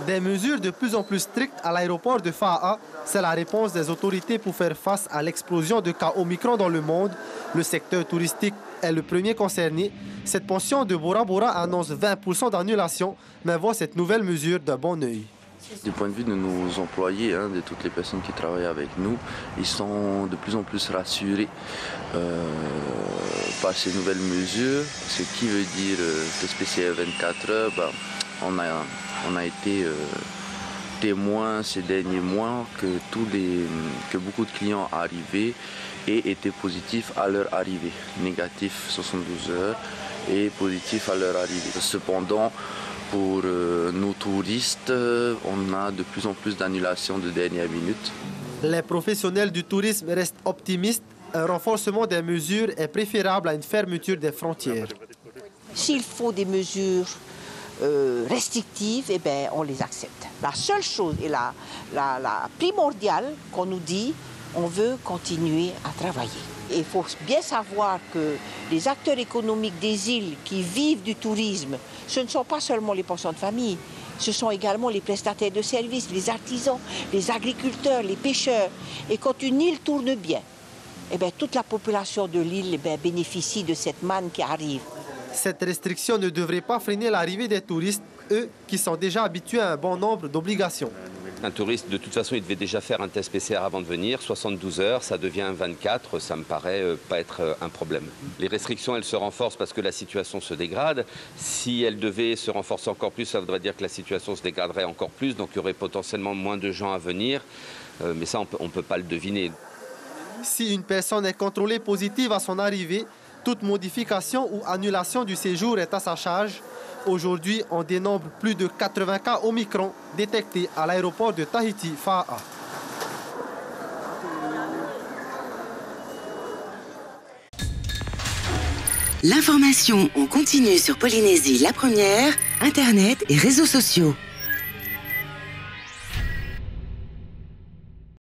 Des mesures de plus en plus strictes à l'aéroport de Faa, c'est la réponse des autorités pour faire face à l'explosion de cas Omicron dans le monde. Le secteur touristique est le premier concerné. Cette pension de Bora Bora annonce 20% d'annulation, mais voit cette nouvelle mesure d'un bon œil. Du point de vue de nos employés, de toutes les personnes qui travaillent avec nous, ils sont de plus en plus rassurés par ces nouvelles mesures, ce qui veut dire que spécial 24 heures, on a été témoins ces derniers mois que beaucoup de clients arrivaient et étaient positifs à leur arrivée, négatifs 72 heures et positifs à leur arrivée. Cependant, pour nos touristes, on a de plus en plus d'annulations de dernière minute. Les professionnels du tourisme restent optimistes. Un renforcement des mesures est préférable à une fermeture des frontières. S'il faut des mesures restrictives, eh bien, on les accepte. La seule chose et la primordiale qu'on nous dit, on veut continuer à travailler. Il faut bien savoir que les acteurs économiques des îles qui vivent du tourisme, ce ne sont pas seulement les pensions de famille, ce sont également les prestataires de services, les artisans, les agriculteurs, les pêcheurs. Et quand une île tourne bien, eh bien, toute la population de l'île bénéficie de cette manne qui arrive. Cette restriction ne devrait pas freiner l'arrivée des touristes, eux qui sont déjà habitués à un bon nombre d'obligations. Un touriste, de toute façon, il devait déjà faire un test PCR avant de venir. 72 heures, ça devient 24, ça me paraît pas être un problème. Les restrictions, elles se renforcent parce que la situation se dégrade. Si elles devaient se renforcer encore plus, ça voudrait dire que la situation se dégraderait encore plus. Donc il y aurait potentiellement moins de gens à venir. Mais ça, on ne peut pas le deviner. Si une personne est contrôlée positive à son arrivée, toute modification ou annulation du séjour est à sa charge. Aujourd'hui, on dénombre plus de 80 cas Omicron détectés à l'aéroport de Tahiti, Faa. L'information en continu sur Polynésie la première, Internet et réseaux sociaux.